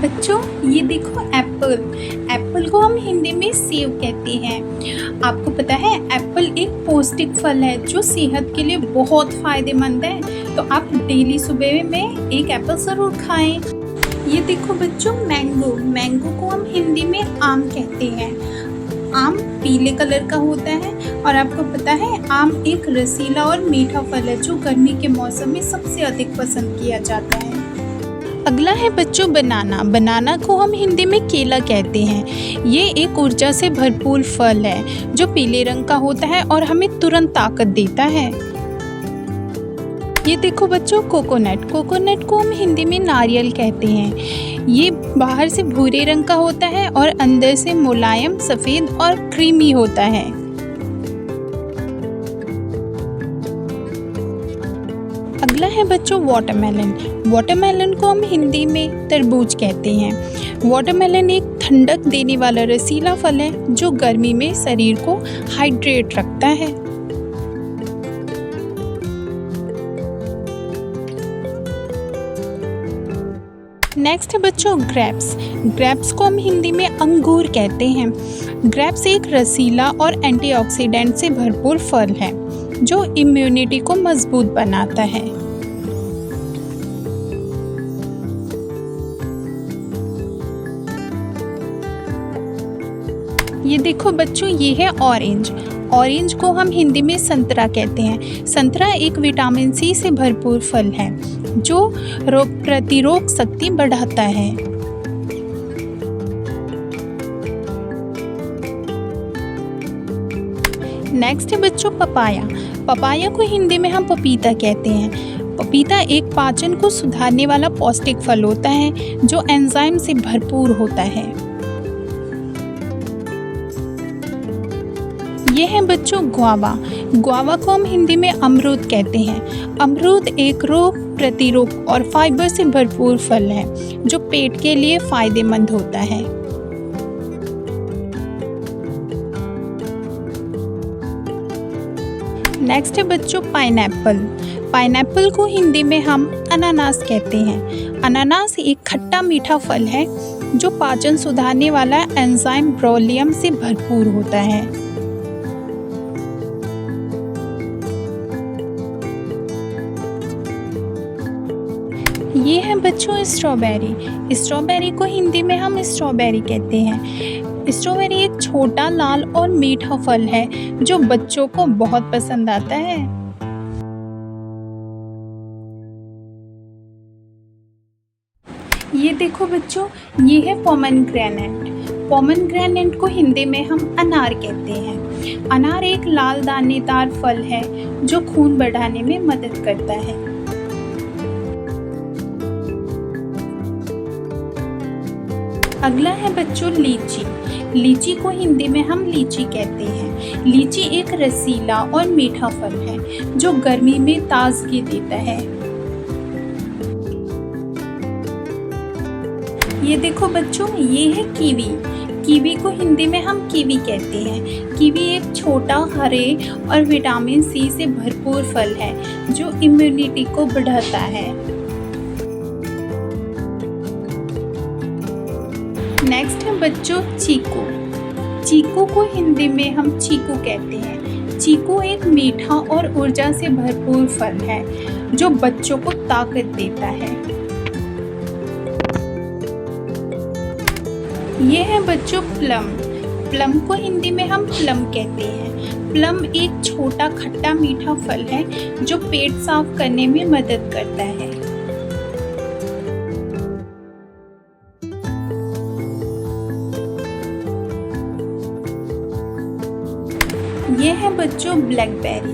बच्चों ये देखो एप्पल। एप्पल को हम हिंदी में सेब कहते हैं। आपको पता है एप्पल एक पौष्टिक फल है जो सेहत के लिए बहुत फायदेमंद है। तो आप डेली सुबह में एक एप्पल ज़रूर खाएं। ये देखो बच्चों मैंगो। मैंगो को हम हिंदी में आम कहते हैं। आम पीले कलर का होता है और आपको पता है आम एक रसीला और मीठा फल है जो गर्मी के मौसम में सबसे अधिक पसंद किया जाता है। अगला है बच्चों बनाना। बनाना को हम हिंदी में केला कहते हैं। ये एक ऊर्जा से भरपूर फल है जो पीले रंग का होता है और हमें तुरंत ताकत देता है। ये देखो बच्चों कोकोनट। कोकोनट को हम हिंदी में नारियल कहते हैं। ये बाहर से भूरे रंग का होता है और अंदर से मुलायम सफ़ेद और क्रीमी होता है। अगला है बच्चों वाटरमेलन। वाटरमेलन को हम हिंदी में तरबूज कहते हैं। वाटरमेलन एक ठंडक देने वाला रसीला फल है जो गर्मी में शरीर को हाइड्रेट रखता है। नेक्स्ट है बच्चों ग्रेप्स। ग्रेप्स को हम हिंदी में अंगूर कहते हैं। ग्रेप्स एक रसीला और एंटीऑक्सीडेंट से भरपूर फल है जो इम्यूनिटी को मजबूत बनाता है। ये देखो बच्चों ये है ऑरेंज। ऑरेंज को हम हिंदी में संतरा कहते हैं। संतरा एक विटामिन सी से भरपूर फल है जो रोग प्रतिरोधक शक्ति बढ़ाता है। नेक्स्ट है बच्चों पपाया। पपाया को हिंदी में हम पपीता कहते हैं। पपीता एक पाचन को सुधारने वाला पौष्टिक फल होता है जो एंजाइम से भरपूर होता है। ये है बच्चों गुआवा। गुआवा को हम हिंदी में अमरूद कहते हैं। अमरूद एक रोग प्रतिरोधक और फाइबर से भरपूर फल है जो पेट के लिए फायदेमंद होता है। नेक्स्ट है बच्चों पाइनएप्पल। पाइनएप्पल को हिंदी में हम अनानास कहते हैं। अनानास एक खट्टा मीठा फल है जो पाचन सुधारने वाला एंजाइम ब्रोलियम से भरपूर होता है। ये है बच्चों स्ट्रॉबेरी। स्ट्रॉबेरी को हिंदी में हम स्ट्रॉबेरी कहते हैं। स्ट्रॉबेरी एक छोटा लाल और मीठा फल है जो बच्चों को बहुत पसंद आता है। ये देखो बच्चों ये है पोमेग्रेनेट। पोमेग्रेनेट को हिंदी में हम अनार कहते हैं। अनार एक लाल दानेदार फल है जो खून बढ़ाने में मदद करता है। अगला है बच्चों लीची। लीची को हिंदी में हम लीची कहते हैं। लीची एक रसीला और मीठा फल है जो गर्मी में ताजगी देता है। ये देखो बच्चों ये है कीवी। कीवी को हिंदी में हम कीवी कहते हैं। कीवी एक छोटा हरे और विटामिन सी से भरपूर फल है जो इम्यूनिटी को बढ़ाता है। नेक्स्ट है बच्चों चीकू। चीकू को हिंदी में हम चीकू कहते हैं। चीकू एक मीठा और ऊर्जा से भरपूर फल है जो बच्चों को ताकत देता है। ये है बच्चों प्लम। प्लम को हिंदी में हम प्लम कहते हैं। प्लम एक छोटा खट्टा मीठा फल है जो पेट साफ करने में मदद करता है। ये है बच्चों ब्लैकबेरी।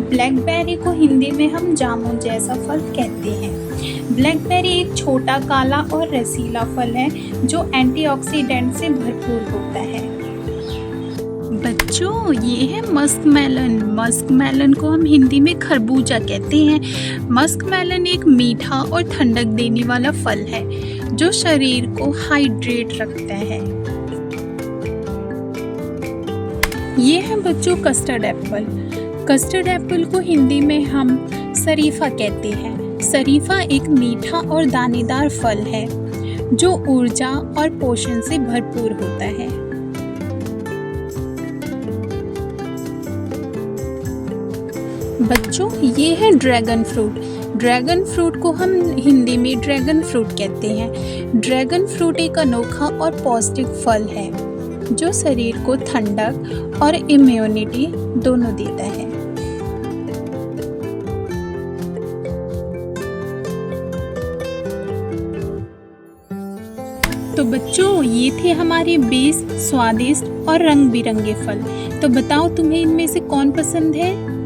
ब्लैकबेरी को हिंदी में हम जामुन जैसा फल कहते हैं। ब्लैकबेरी एक छोटा काला और रसीला फल है जो एंटीऑक्सीडेंट से भरपूर होता है। बच्चों ये है मस्कमेलन। मस्कमेलन को हम हिंदी में खरबूजा कहते हैं। मस्कमेलन एक मीठा और ठंडक देने वाला फल है जो शरीर को हाइड्रेट रखता है। ये है बच्चों कस्टर्ड एप्पल। कस्टर्ड एप्पल को हिंदी में हम शरीफा कहते हैं। शरीफा एक मीठा और दानेदार फल है जो ऊर्जा और पोषण से भरपूर होता है। बच्चों, ये है ड्रैगन फ्रूट। ड्रैगन फ्रूट को हम हिंदी में ड्रैगन फ्रूट कहते हैं। ड्रैगन फ्रूट एक अनोखा और पौष्टिक फल है जो शरीर को ठंडक और इम्यूनिटी दोनों देता है। तो बच्चों, ये थे हमारे 20 स्वादिष्ट और रंग बिरंगे फल। तो बताओ, तुम्हें इनमें से कौन पसंद है?